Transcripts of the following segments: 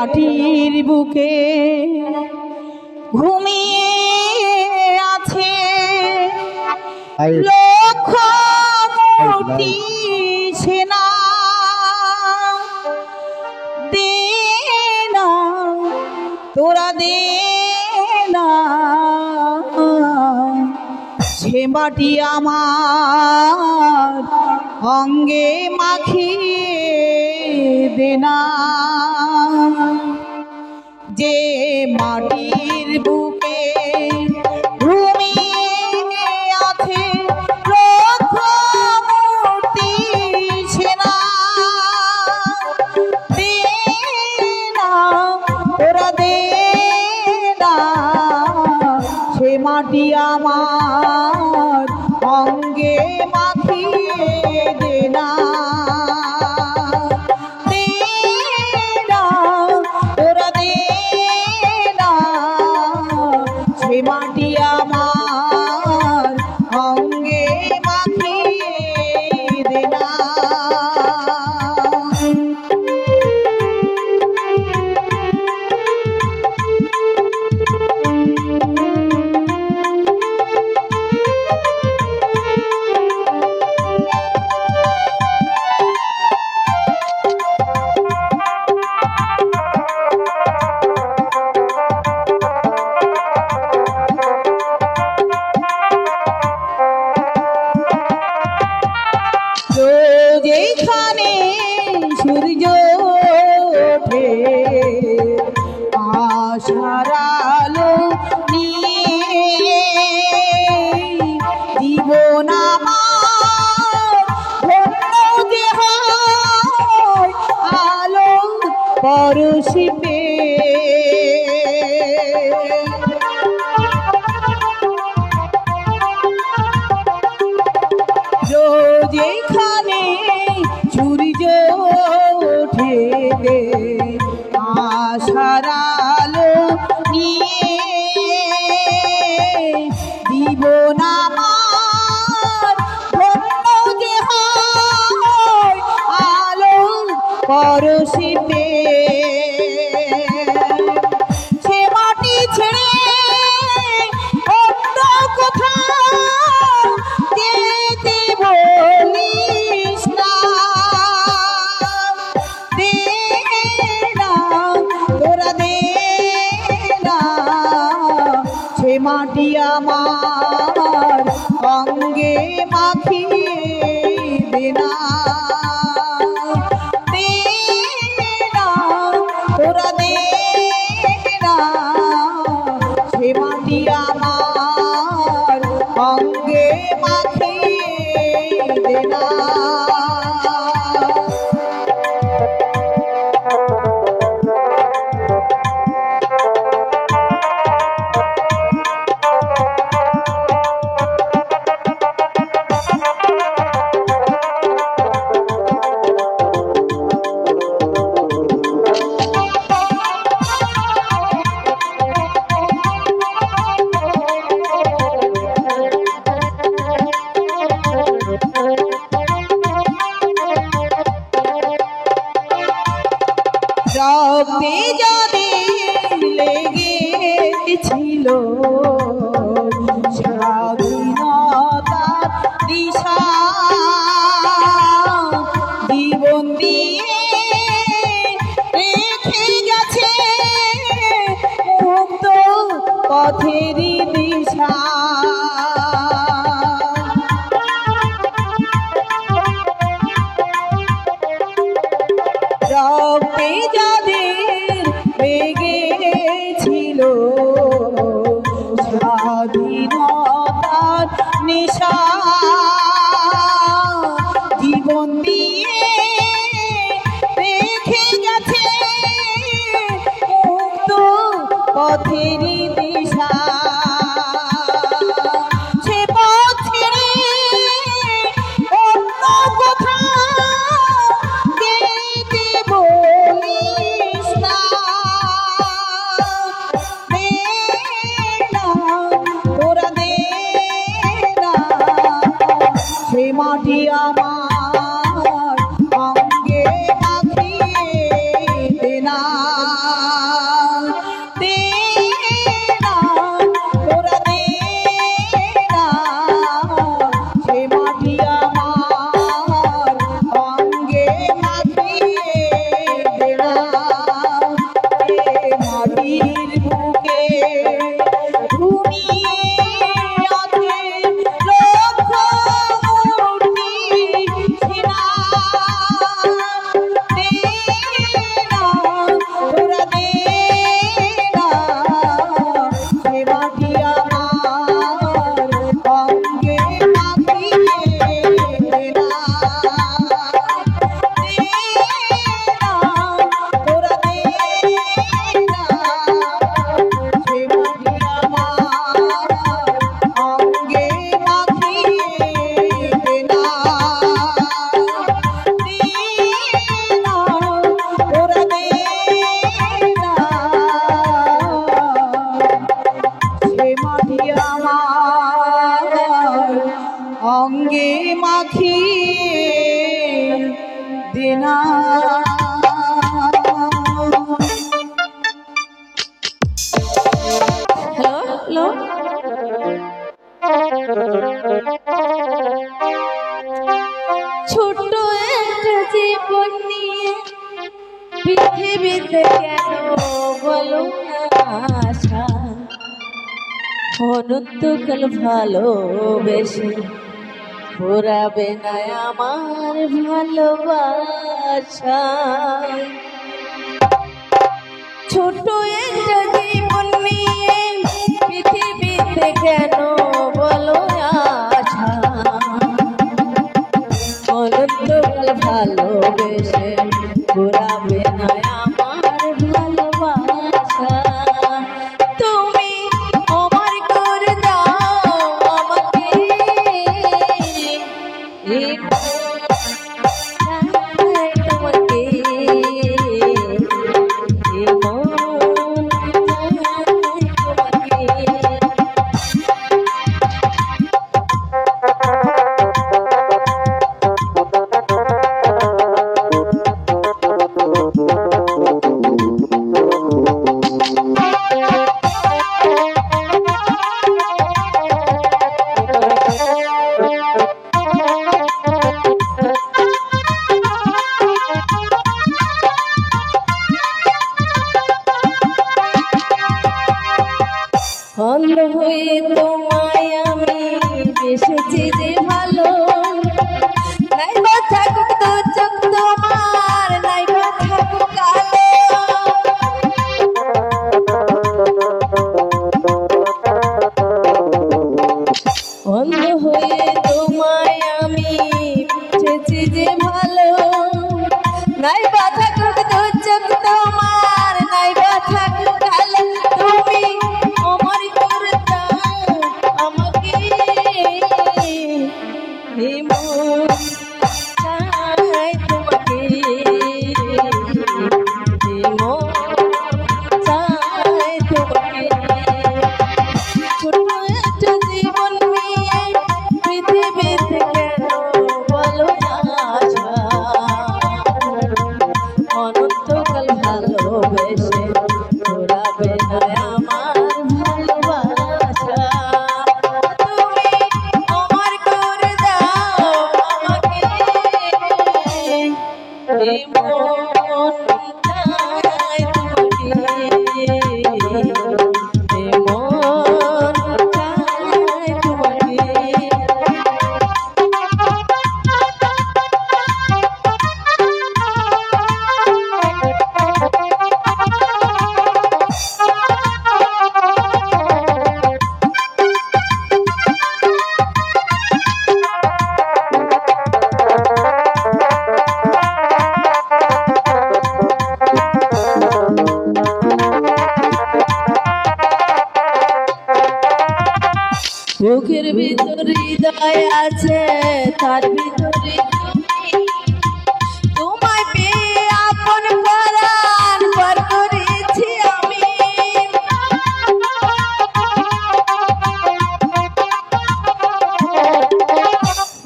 মাটির বুকে ঘুমিয়ে আছে লক্ষ মূর্তি সেনা। দে না তোরা দে না সে মাটি আমার অঙ্গে মাখিয়ে দে না। যে মাটির বুকে ঘুমিয়ে আছে লক্ষ মূর্তি সেনা। দে না তোরা দে না সে মাটি আমার অঙ্গে মাখিয়ে দে না। সে মাটি আমার অঙ্গে মাখিয়ে দে না। যেখানে সূর্য ওঠে আশার আলো নিয়ে জীবন আমার ধন্য যে হয় আলো পরশি যেখানে সূর্য ওঠে আশার আলো নিয়ে জীবন আমার ধন্য যে হয় আলো পরশি সে মাটি ছেড়ে অন্য কোথাও যেতে বলিস না। দে না তোরা দে না সে মাটি আমার অঙ্গে মাখিয়ে দে না। দে না তোরা দে না সে মাটি আমার অঙ্গে মাখিয়ে দে না। রক্তে যাদের লেগেছিল স্বাধীনতার দিশা জীবন দিয়ে রেখে গেছে মুক্ত পথেরই দিশা। রক্তে যাদের লেগেছিল স্বাধীনতার নেশা জীবন দিয়ে রেখে গেছে মুক্ত পথেরই দিশা। মাটি আমার অঙ্গে মাখিয়ে দে না, তোরা দে না, সে মাটি আমার অঙ্গে মাখিয়ে দে না, তোরা দে না, সে মাটি আমার অঙ্গে মাখিয়ে দে না। হ্যালো ছোট্ট একটা জীবন নিয়ে পৃথিবীতে কেন বলো না আশা, অনন্তকাল ভালোবেসে পুরাবে না আমার ভালোবাসা। ছোট একটা জীবন নিয়ে পৃথিবীতে কেন বলো আশা, অনন্তকাল ভালোবেসে পুরাবে না আমার ভালোবাসা। তুমি আমার করে দাও আমাকে, তোমাকে অন্ধ হয়ে তোমায় আমি বেসেছি যে ভালো, নাই বা থাকুক তো চোখ তোমার, নাই বা থাকুক কালো। অন্ধ হয়ে তোমায় আমি বেসেছি যে ভালো, নাই বা থাকুক তো চোখ তোমার, নাই বা থাকুক কালো। তুমি আমার করে দাও আমাকে, হে মন চাই তোমাকে, হে মন চাই তোমাকে। ছোট একটা জীবন নিয়ে পৃথিবীতে কেন বলো না আশা, অনন্তকাল ভালোবেসে পুরাবে না আমার ভালোবাসা। তুমি আমার করে দাও আমাকে, এ মন চাই তোমাকে, এ মন চাই তোমাকে। বুকের ভিতর হৃদয় আছে, তার ভিতরে তোমায় পেয়ে আপন পরাণ পার করেছি আমি।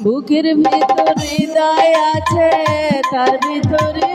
বুকের ভিতর হৃদয় আছে, তার ভিতরে